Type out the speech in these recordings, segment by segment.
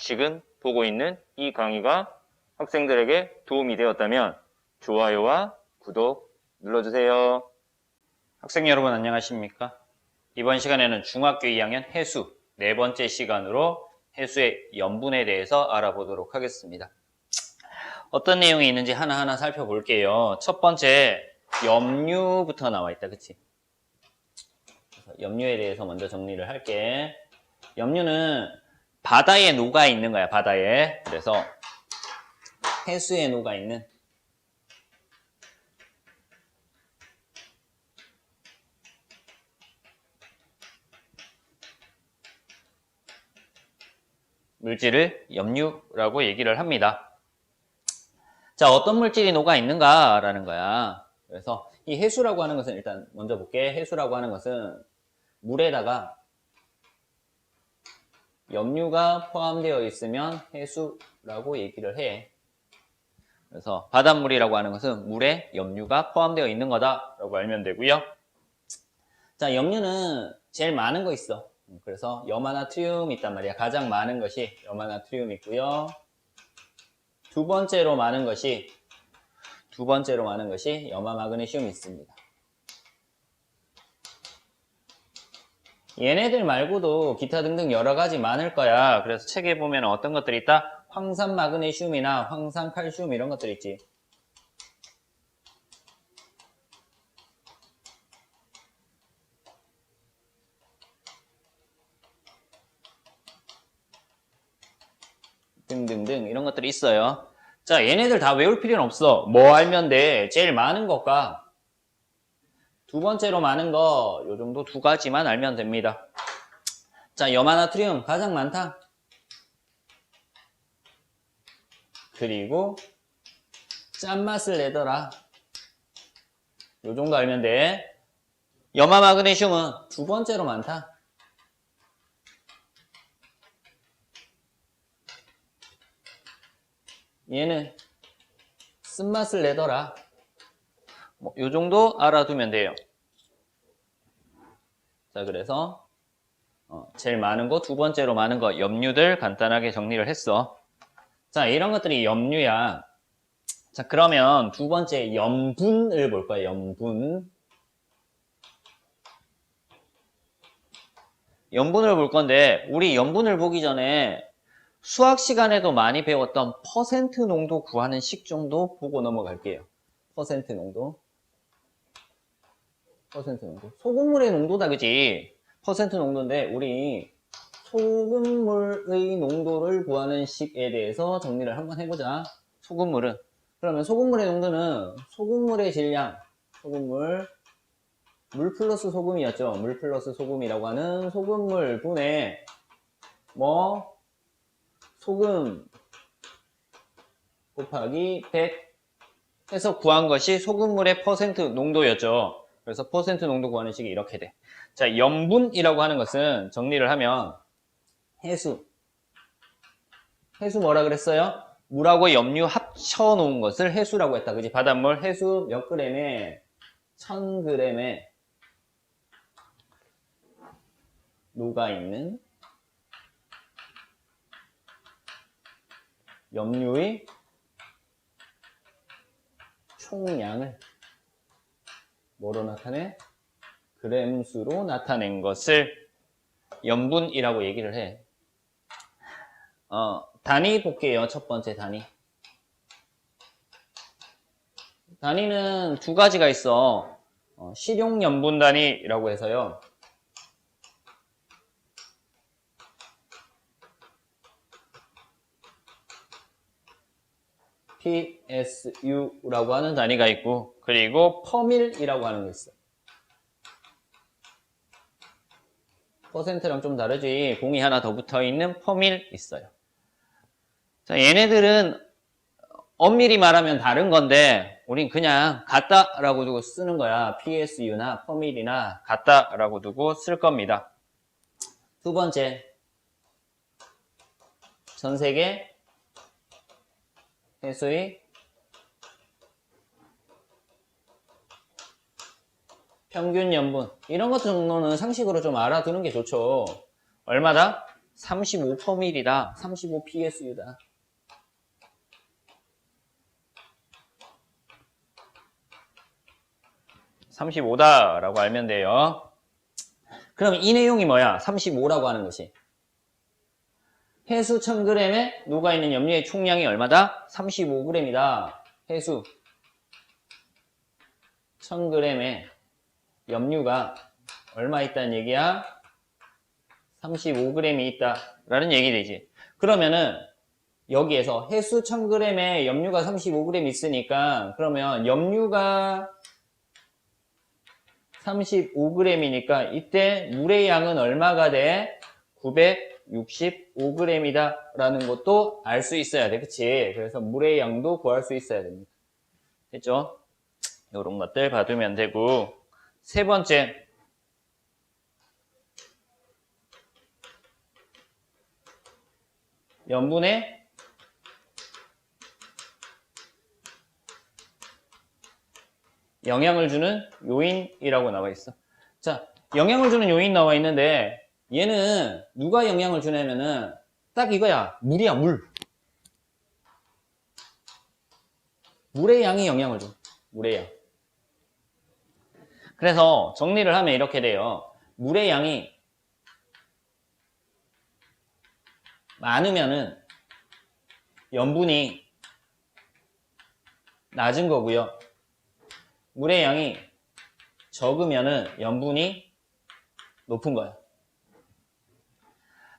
지금 보고 있는 이 강의가 학생들에게 도움이 되었다면 좋아요와 구독 눌러주세요. 학생 여러분 안녕하십니까? 이번 시간에는 중학교 2학년 해수 네 번째 시간으로 해수의 염분에 대해서 알아보도록 하겠습니다. 어떤 내용이 있는지 하나하나 살펴볼게요. 첫 번째, 염류부터 나와 있다, 그치? 그래서 염류에 대해서 먼저 정리를 할게. 염류는 바다에 녹아 있는 거야, 바다에. 그래서 해수에 녹아 있는 물질을 염류라고 얘기를 합니다. 자, 어떤 물질이 녹아 있는가라는 거야. 그래서 이 해수라고 하는 것은 일단 먼저 볼게. 해수라고 하는 것은 물에다가 염류가 포함되어 있으면 해수라고 얘기를 해. 그래서 바닷물이라고 하는 것은 물에 염류가 포함되어 있는 거다라고 알면 되고요. 자, 염류는 제일 많은 거 있어. 그래서 염화나트륨 있단 말이야. 가장 많은 것이 염화나트륨 있고요. 두 번째로 많은 것이 염화마그네슘이 있습니다. 얘네들 말고도 기타 등등 여러 가지 많을 거야. 그래서 책에 보면 어떤 것들이 있다? 황산마그네슘이나 황산칼슘 이런 것들 있지. 등등등 이런 것들이 있어요. 자, 얘네들 다 외울 필요는 없어. 뭐 알면 돼? 제일 많은 것과 두 번째로 많은 거, 요 정도 두 가지만 알면 됩니다. 자, 염화나트륨 가장 많다. 그리고 짠맛을 내더라. 요 정도 알면 돼. 염화마그네슘은 두 번째로 많다. 얘는 쓴맛을 내더라. 뭐, 요 정도 알아두면 돼요. 자, 그래서 제일 많은 거, 두 번째로 많은 거, 염류들 간단하게 정리를 했어. 자, 이런 것들이 염류야. 자, 그러면 두 번째 염분을 볼 거야, 염분. 염분을 볼 건데, 우리 염분을 보기 전에 수학 시간에도 많이 배웠던 퍼센트 농도 구하는 식 정도 보고 넘어갈게요. 퍼센트 농도. 소금물의 농도다, 그지? 퍼센트 농도인데, 우리 소금물의 농도를 구하는 식에 대해서 정리를 한번 해보자. 소금물은. 그러면 소금물의 농도는 소금물의 질량, 물 플러스 소금이었죠. 물 플러스 소금이라고 하는 소금물 분의 소금 곱하기 100 해서 구한 것이 소금물의 퍼센트 농도였죠. 그래서 퍼센트 농도 구하는 식이 이렇게 돼. 자, 염분이라고 하는 것은 정리를 하면 해수 뭐라 그랬어요? 물하고 염류 합쳐 놓은 것을 해수라고 했다. 그지? 바닷물 해수 몇 그램에 1000g에 녹아있는 염류의 총량을 뭐로 나타내? 그램수로 나타낸 것을 염분이라고 얘기를 해. 단위 볼게요. 첫 번째 단위. 단위는 두 가지가 있어. 식용염분 단위라고 해서요. PSU라고 하는 단위가 있고, 그리고 퍼밀이라고 하는 거 있어. 퍼센트랑 좀 다르지. 공이 하나 더 붙어 있는 퍼밀 있어요. 자, 얘네들은 엄밀히 말하면 다른 건데, 우린 그냥 같다라고 두고 쓰는 거야. PSU나 퍼밀이나 같다라고 두고 쓸 겁니다. 두 번째, 전 세계 해수의 평균 염분. 이런 것 정도는 상식으로 좀 알아두는 게 좋죠. 얼마다? 35%이다. 35 PSU다. 35다라고 알면 돼요. 그럼 이 내용이 뭐야? 35라고 하는 것이. 해수 1000g에 녹아있는 염료의 총량이 얼마다? 35g이다. 해수 1000g에 염류가 얼마 있다는 얘기야? 35g이 있다라는 얘기 되지. 그러면은 여기에서 해수 1000g에 염류가 35g 있으니까 그러면 염류가 35g이니까 이때 물의 양은 얼마가 돼? 965g이다 라는 것도 알 수 있어야 돼. 그치? 그래서 물의 양도 구할 수 있어야 됩니다. 됐죠? 이런 것들 봐두면 되고, 세 번째, 염분의 영향을 주는 요인이라고 나와 있어. 자, 영향을 주는 요인 나와 있는데 얘는 누가 영향을 주냐면은 딱 이거야. 물이야, 물. 물의 양이 영향을 줘. 물의 양. 그래서 정리를 하면 이렇게 돼요. 물의 양이 많으면은 염분이 낮은 거고요. 물의 양이 적으면은 염분이 높은 거야.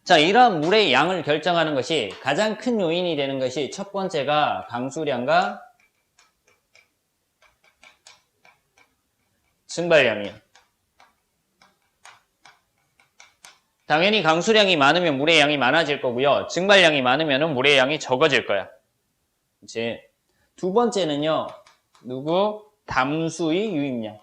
자, 이러한 물의 양을 결정하는 것이 가장 큰 요인이 되는 것이 첫 번째가 강수량과 증발량이에요. 당연히 강수량이 많으면 물의 양이 많아질 거고요. 증발량이 많으면 물의 양이 적어질 거야. 그치? 두 번째는요. 누구? 담수의 유입량.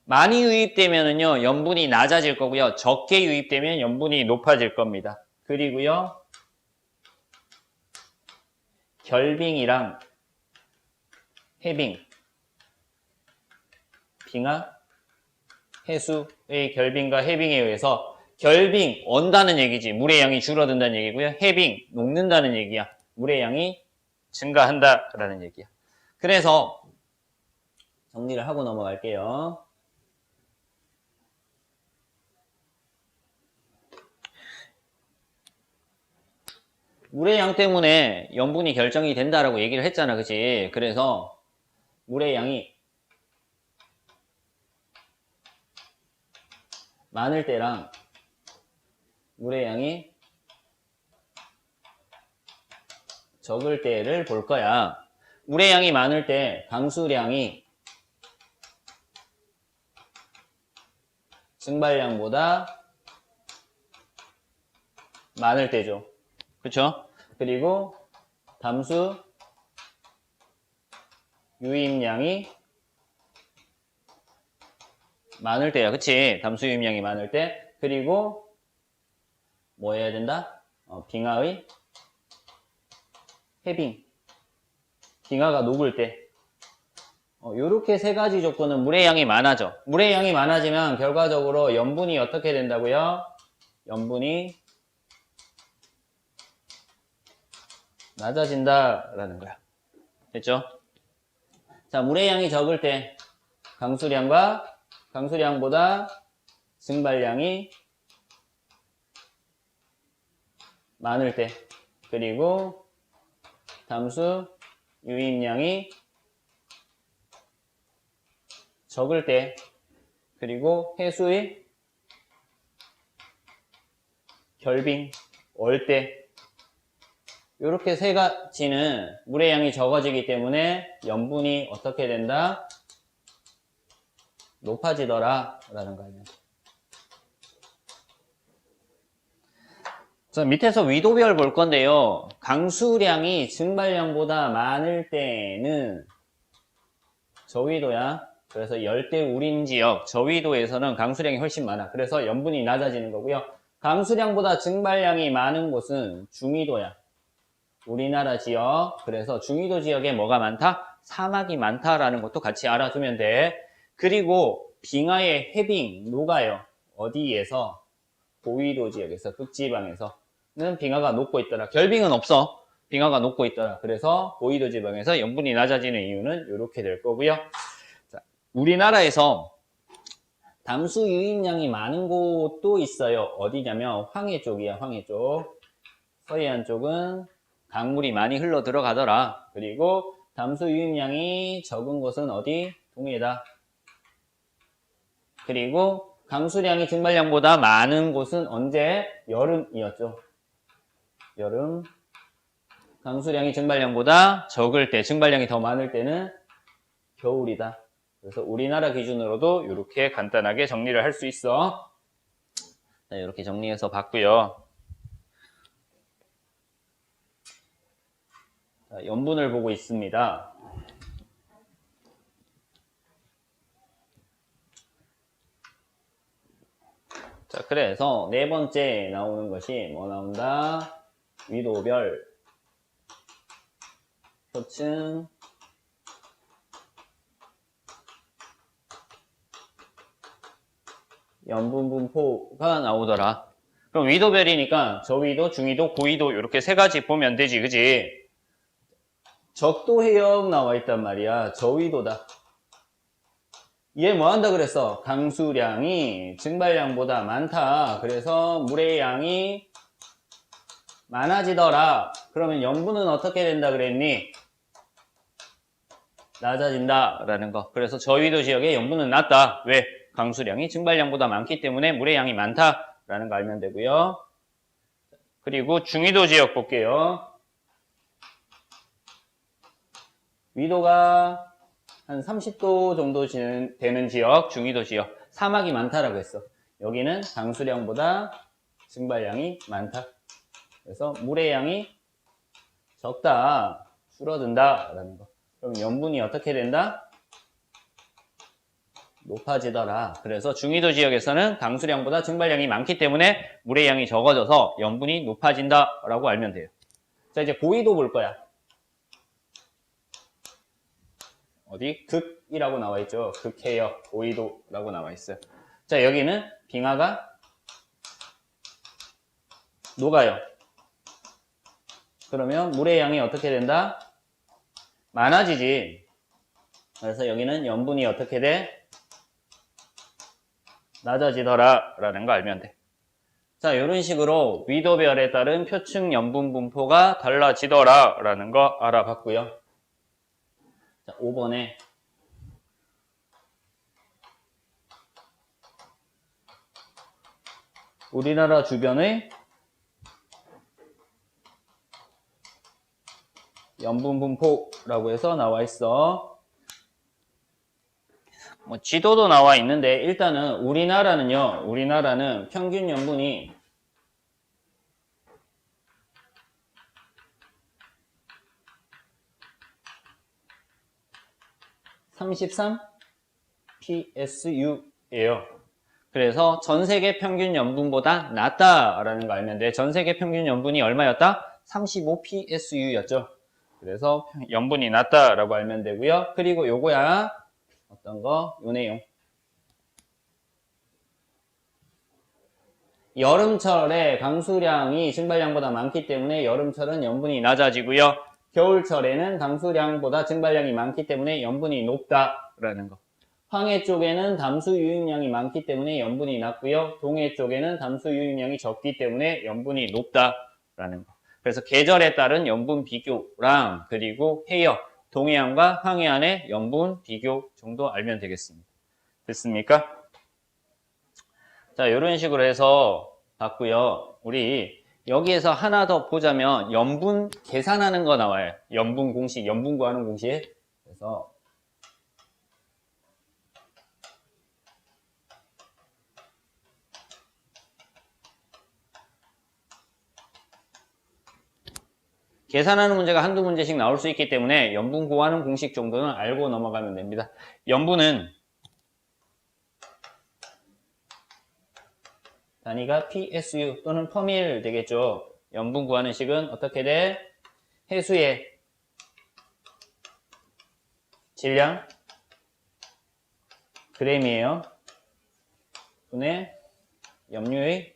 많이 유입되면은요, 염분이 낮아질 거고요. 적게 유입되면 염분이 높아질 겁니다. 그리고요, 결빙이랑 해빙, 빙하, 해수의 결빙과 해빙에 의해서 결빙, 언다는 얘기지. 물의 양이 줄어든다는 얘기고요. 해빙, 녹는다는 얘기야. 물의 양이 증가한다라는 얘기야. 그래서 정리를 하고 넘어갈게요. 물의 양 때문에 염분이 결정이 된다라고 얘기를 했잖아. 그치? 그래서 물의 양이 많을 때랑 물의 양이 적을 때를 볼 거야. 물의 양이 많을 때 강수량이 증발량보다 많을 때죠. 그쵸? 그리고 담수 유입량이 많을 때야. 그치? 담수 유입량이 많을 때. 그리고 뭐 해야 된다? 빙하의 해빙. 빙하가 녹을 때. 요렇게 세 가지 조건은 물의 양이 많아져. 물의 양이 많아지면 결과적으로 염분이 어떻게 된다고요? 염분이 낮아진다라는 거야. 됐죠? 자, 물의 양이 적을 때 강수량보다 증발량이 많을 때, 그리고 담수 유입량이 적을 때, 그리고 해수의 결빙, 얼 때, 이렇게 세 가지는 물의 양이 적어지기 때문에 염분이 어떻게 된다? 높아지더라 라는 거예요. 자, 밑에서 위도별 볼 건데요. 강수량이 증발량보다 많을 때는 저위도야. 그래서 열대우림 지역, 저위도에서는 강수량이 훨씬 많아. 그래서 염분이 낮아지는 거고요. 강수량보다 증발량이 많은 곳은 중위도야. 우리나라 지역. 그래서 중위도 지역에 뭐가 많다? 사막이 많다라는 것도 같이 알아두면 돼. 그리고 빙하의 해빙, 녹아요. 어디에서? 고위도 지역에서, 극지방에서는 빙하가 녹고 있더라. 결빙은 없어. 빙하가 녹고 있더라. 그래서 고위도 지방에서 염분이 낮아지는 이유는 이렇게 될 거고요. 자, 우리나라에서 담수 유입량이 많은 곳도 있어요. 어디냐면 황해 쪽이야, 황해 쪽. 서해안 쪽은 강물이 많이 흘러 들어가더라. 그리고 담수 유입량이 적은 곳은 어디? 동해다. 그리고 강수량이 증발량보다 많은 곳은 언제? 여름이었죠. 여름. 강수량이 증발량보다 적을 때, 증발량이 더 많을 때는 겨울이다. 그래서 우리나라 기준으로도 이렇게 간단하게 정리를 할 수 있어. 자, 이렇게 정리해서 봤고요. 자, 염분을 보고 있습니다. 자, 그래서 네 번째 나오는 것이 뭐 나온다? 위도별, 표층, 염분 분포가 나오더라. 그럼 위도별이니까 저위도, 중위도, 고위도 이렇게 세 가지 보면 되지, 그지? 적도 해역 나와 있단 말이야. 저위도다. 얘 뭐 한다 그랬어? 강수량이 증발량보다 많다. 그래서 물의 양이 많아지더라. 그러면 염분은 어떻게 된다 그랬니? 낮아진다 라는 거. 그래서 저위도 지역에 염분은 낮다. 왜? 강수량이 증발량보다 많기 때문에 물의 양이 많다 라는 거 알면 되고요. 그리고 중위도 지역 볼게요. 위도가 한 30도 정도 되는 지역, 중위도 지역, 사막이 많다라고 했어. 여기는 강수량보다 증발량이 많다. 그래서 물의 양이 적다, 줄어든다라는 거. 그럼 염분이 어떻게 된다? 높아지더라. 그래서 중위도 지역에서는 강수량보다 증발량이 많기 때문에 물의 양이 적어져서 염분이 높아진다라고 알면 돼요. 자, 이제 고위도 볼 거야. 어디? 극이라고 나와 있죠. 극해역, 고위도라고 나와 있어요. 자, 여기는 빙하가 녹아요. 그러면 물의 양이 어떻게 된다? 많아지지. 그래서 여기는 염분이 어떻게 돼? 낮아지더라 라는 거 알면 돼. 자, 이런 식으로 위도별에 따른 표층 염분 분포가 달라지더라 라는 거 알아봤고요. 자, 5번에 우리나라 주변의 염분 분포라고 해서 나와 있어. 뭐 지도도 나와 있는데 일단은 우리나라는 평균 염분이 33 PSU예요. 그래서 전 세계 평균 염분보다 낮다라는 거 알면 돼. 전 세계 평균 염분이 얼마였다? 35 PSU였죠. 그래서 염분이 낮다라고 알면 되고요. 그리고 요거야. 어떤 거? 요 내용. 여름철에 강수량이 증발량보다 많기 때문에 여름철은 염분이 낮아지고요. 겨울철에는 강수량보다 증발량이 많기 때문에 염분이 높다라는 거. 황해 쪽에는 담수 유입량이 많기 때문에 염분이 낮고요. 동해 쪽에는 담수 유입량이 적기 때문에 염분이 높다라는 거. 그래서 계절에 따른 염분 비교랑 그리고 해역, 동해안과 황해안의 염분 비교 정도 알면 되겠습니다. 됐습니까? 자, 이런 식으로 해서 봤고요. 우리 여기에서 하나 더 보자면 염분 계산하는 거 나와요. 염분 공식, 염분 구하는 공식. 그래서 계산하는 문제가 한두 문제씩 나올 수 있기 때문에 염분 구하는 공식 정도는 알고 넘어가면 됩니다. 염분은 단위가 PSU 또는 퍼밀 되겠죠. 염분 구하는 식은 어떻게 돼? 해수의 질량 그램이에요. 분의 염료의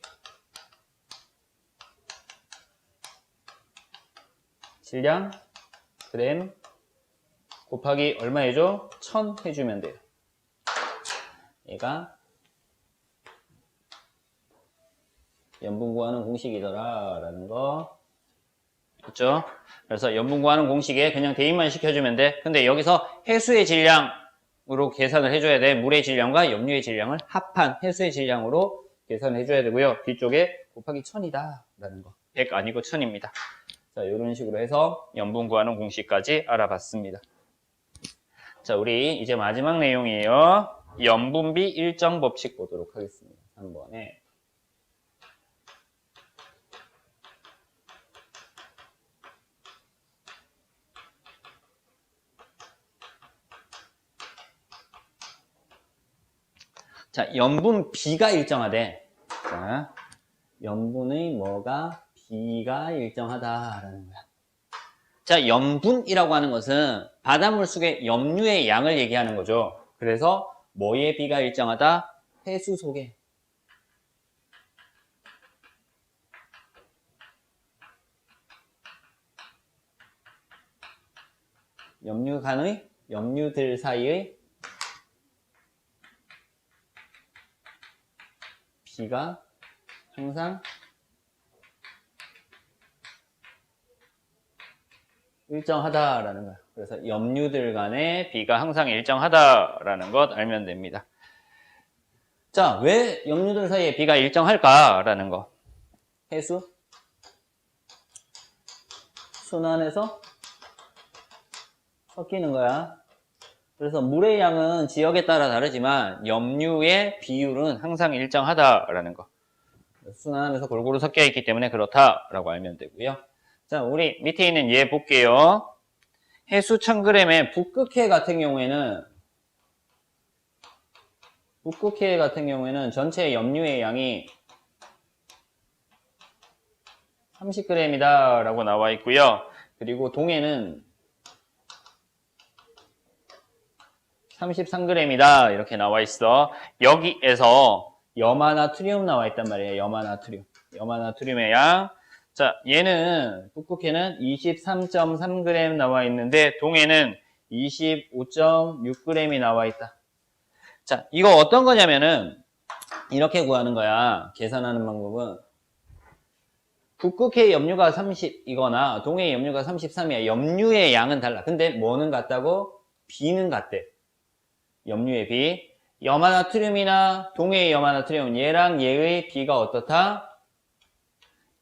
질량 그램 곱하기 얼마 해줘? 1000 해주면 돼요. 얘가 염분 구하는 공식이더라 라는 거 그렇죠? 그래서 염분 구하는 공식에 그냥 대입만 시켜주면 돼. 근데 여기서 해수의 질량으로 계산을 해줘야 돼. 물의 질량과 염료의 질량을 합한 해수의 질량으로 계산을 해줘야 되고요. 뒤쪽에 곱하기 1000이다 라는 거. 100 아니고 1000입니다. 자, 이런 식으로 해서 염분 구하는 공식까지 알아봤습니다. 자, 우리 이제 마지막 내용이에요. 염분비 일정 법칙 보도록 하겠습니다. 3번에. 자, 염분 B가 일정하대. 자, 염분의 뭐가 B가 일정하다라는 거야. 자, 염분이라고 하는 것은 바닷물 속의 염류의 양을 얘기하는 거죠. 그래서 뭐의 B가 일정하다? 해수 속에. 염류들 사이의 B가 항상 일정하다라는 거야. 그래서 염류들 간의 B가 항상 일정하다라는 것 알면 됩니다. 자, 왜 염류들 사이에 B가 일정할까라는 거. 해수 순환해서 섞이는 거야. 그래서 물의 양은 지역에 따라 다르지만 염류의 비율은 항상 일정하다라는 거. 순환하면서 골고루 섞여 있기 때문에 그렇다라고 알면 되고요. 자, 우리 밑에 있는 얘 볼게요. 해수 1000g의 북극해 같은 경우에는 전체 염류의 양이 30g이다 라고 나와 있고요. 그리고 동해는 33g이다 이렇게 나와 있어. 여기에서 염화나트륨 나와 있단 말이에요. 염화나트륨의 양. 자, 얘는 북극해는 23.3g 나와 있는데 동해는 25.6g이 나와 있다. 자, 이거 어떤 거냐면은 이렇게 구하는 거야. 계산하는 방법은 북극해 염류가 30이거나 동해 염류가 33이야. 염류의 양은 달라. 근데 뭐는 같다고? B는 같대. 염류의 B. 염화나트륨이나 동해의 염화나트륨 얘랑 얘의 B가 어떻다?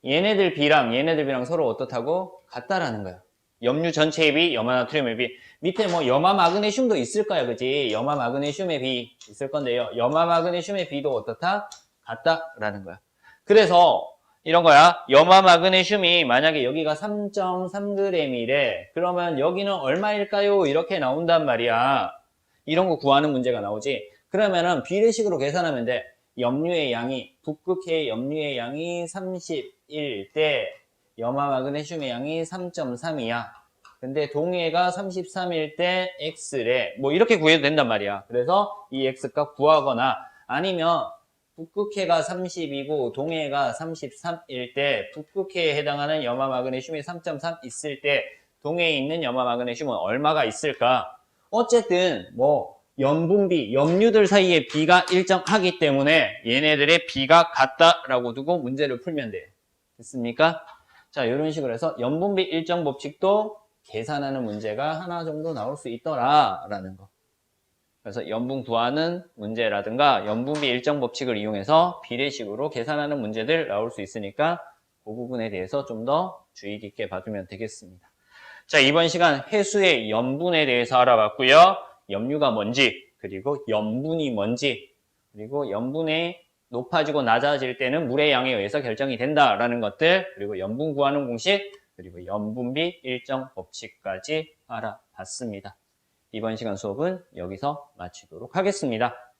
얘네들 B랑 서로 어떻다고? 같다라는 거야. 염류 전체의 B, 염화나트륨의 B. 밑에 뭐 염화마그네슘도 있을 거야, 그지? 염화마그네슘의 B 있을 건데요. 염화마그네슘의 B도 어떻다? 같다라는 거야. 그래서 이런 거야. 염화마그네슘이 만약에 여기가 3.3g이래. 그러면 여기는 얼마일까요? 이렇게 나온단 말이야. 이런 거 구하는 문제가 나오지. 그러면은 비례식으로 계산하면 돼. 북극해 염류의 양이 30일 때 염화마그네슘의 양이 3.3이야. 근데 동해가 33일 때 X래. 뭐 이렇게 구해도 된단 말이야. 그래서 이 X값 구하거나 아니면 북극해가 30이고 동해가 33일 때 북극해에 해당하는 염화마그네슘이 3.3 있을 때 동해에 있는 염화마그네슘은 얼마가 있을까? 어쨌든 뭐 염분비, 염류들 사이의 B가 일정하기 때문에 얘네들의 B가 같다라고 두고 문제를 풀면 돼. 됐습니까? 자, 이런 식으로 해서 염분비 일정 법칙도 계산하는 문제가 하나 정도 나올 수 있더라라는 거. 그래서 염분 구하는 문제라든가 염분비 일정 법칙을 이용해서 비례식으로 계산하는 문제들 나올 수 있으니까 그 부분에 대해서 좀 더 주의 깊게 봐주면 되겠습니다. 자, 이번 시간 해수의 염분에 대해서 알아봤고요. 염류가 뭔지, 그리고 염분이 뭔지, 그리고 염분이 높아지고 낮아질 때는 물의 양에 의해서 결정이 된다라는 것들, 그리고 염분 구하는 공식, 그리고 염분비 일정 법칙까지 알아봤습니다. 이번 시간 수업은 여기서 마치도록 하겠습니다.